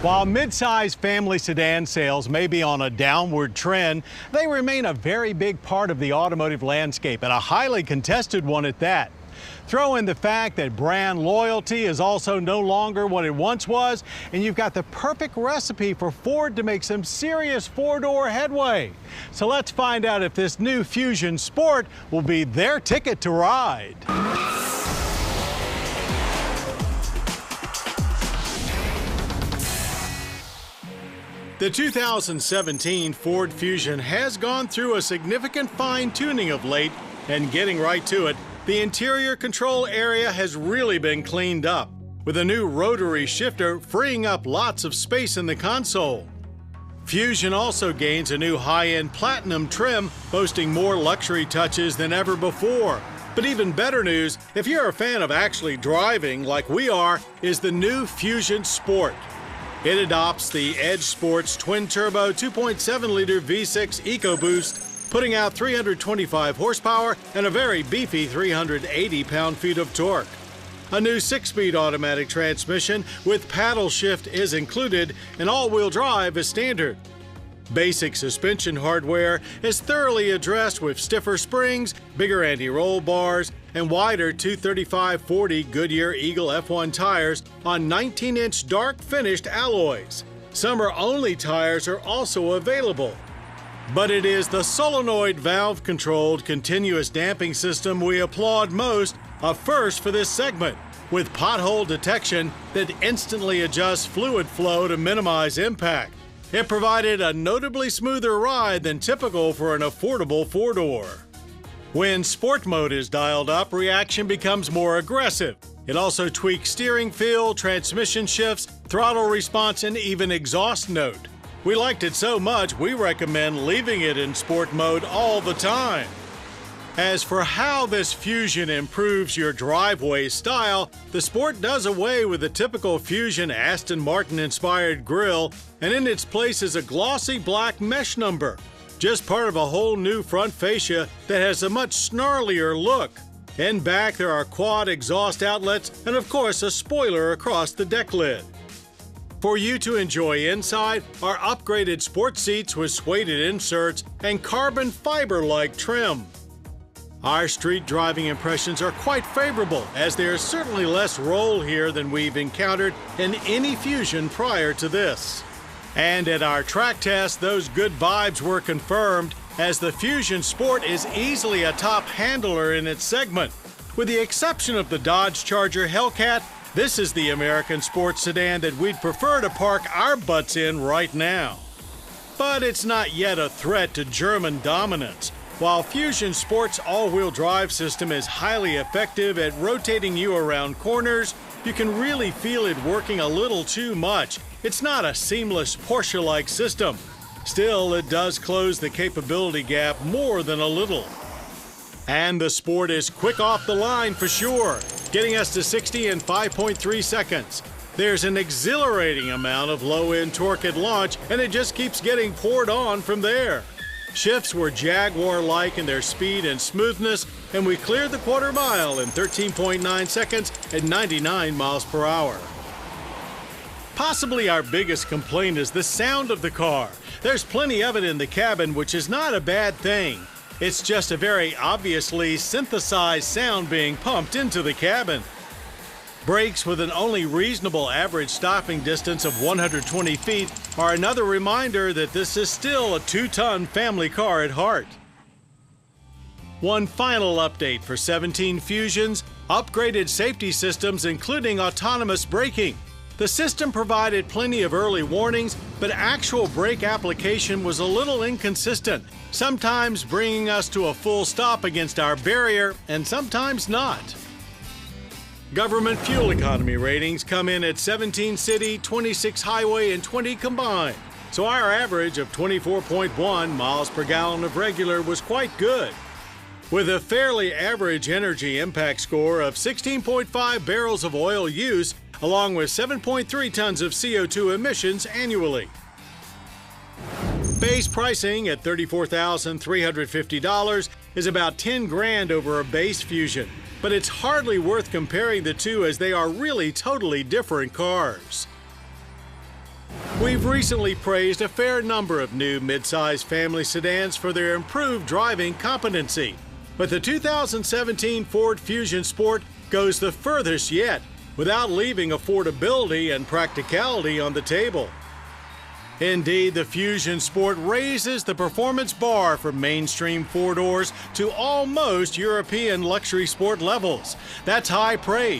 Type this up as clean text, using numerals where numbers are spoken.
While mid-size family sedan sales may be on a downward trend, they remain a very big part of the automotive landscape, and a highly contested one at that. Throw in the fact that brand loyalty is also no longer what it once was, and you've got the perfect recipe for Ford to make some serious four-door headway. So let's find out if this new Fusion Sport will be their ticket to ride. The 2017 Ford Fusion has gone through a significant fine-tuning of late, and getting right to it, the interior control area has really been cleaned up, with a new rotary shifter freeing up lots of space in the console. Fusion also gains a new high-end platinum trim, boasting more luxury touches than ever before. But even better news, if you're a fan of actually driving like we are, is the new Fusion Sport. It adopts the Edge Sports twin-turbo 2.7-liter V6 EcoBoost, putting out 325 horsepower and a very beefy 380 pound-feet of torque. A new 6-speed automatic transmission with paddle shift is included, and all-wheel drive is standard. Basic suspension hardware is thoroughly addressed with stiffer springs, bigger anti-roll bars, and wider 235/40 Goodyear Eagle F1 tires on 19-inch dark finished alloys. Summer-only tires are also available. But it is the solenoid valve-controlled continuous damping system we applaud most, a first for this segment, with pothole detection that instantly adjusts fluid flow to minimize impact. It provided a notably smoother ride than typical for an affordable four-door. When Sport mode is dialed up, reaction becomes more aggressive. It also tweaks steering feel, transmission shifts, throttle response, and even exhaust note. We liked it so much, we recommend leaving it in Sport mode all the time. As for how this Fusion improves your driveway style, the Sport does away with the typical Fusion Aston Martin-inspired grille, and in its place is a glossy black mesh number, just part of a whole new front fascia that has a much snarlier look. In back, there are quad exhaust outlets and, of course, a spoiler across the deck lid. For you to enjoy inside are upgraded sport seats with suede inserts and carbon fiber-like trim. Our street driving impressions are quite favorable, as there is certainly less roll here than we've encountered in any Fusion prior to this. And at our track test, those good vibes were confirmed, as the Fusion Sport is easily a top handler in its segment. With the exception of the Dodge Charger Hellcat, this is the American sports sedan that we'd prefer to park our butts in right now. But it's not yet a threat to German dominance. While Fusion Sport's all-wheel drive system is highly effective at rotating you around corners, you can really feel it working a little too much. It's not a seamless Porsche-like system. Still, it does close the capability gap more than a little. And the Sport is quick off the line for sure, getting us to 60 in 5.3 seconds. There's an exhilarating amount of low-end torque at launch, and it just keeps getting poured on from there. Shifts were Jaguar-like in their speed and smoothness, and we cleared the quarter mile in 13.9 seconds at 99 miles per hour. Possibly our biggest complaint is the sound of the car. There's plenty of it in the cabin, which is not a bad thing. It's just a very obviously synthesized sound being pumped into the cabin. Brakes with an only reasonable average stopping distance of 120 feet are another reminder that this is still a 2-ton family car at heart. One final update for 17 Fusions: upgraded safety systems including autonomous braking. The system provided plenty of early warnings, but actual brake application was a little inconsistent, sometimes bringing us to a full stop against our barrier and sometimes not. Government fuel economy ratings come in at 17 city, 26 highway, and 20 combined, so our average of 24.1 miles per gallon of regular was quite good. With a fairly average energy impact score of 16.5 barrels of oil use, along with 7.3 tons of CO2 emissions annually. Base pricing at $34,350 is about 10 grand over a base Fusion, but it's hardly worth comparing the two as they are really totally different cars. We've recently praised a fair number of new midsize family sedans for their improved driving competency. But the 2017 Ford Fusion Sport goes the furthest yet, without leaving affordability and practicality on the table. Indeed, the Fusion Sport raises the performance bar for mainstream four-doors to almost European luxury sport levels. That's high praise.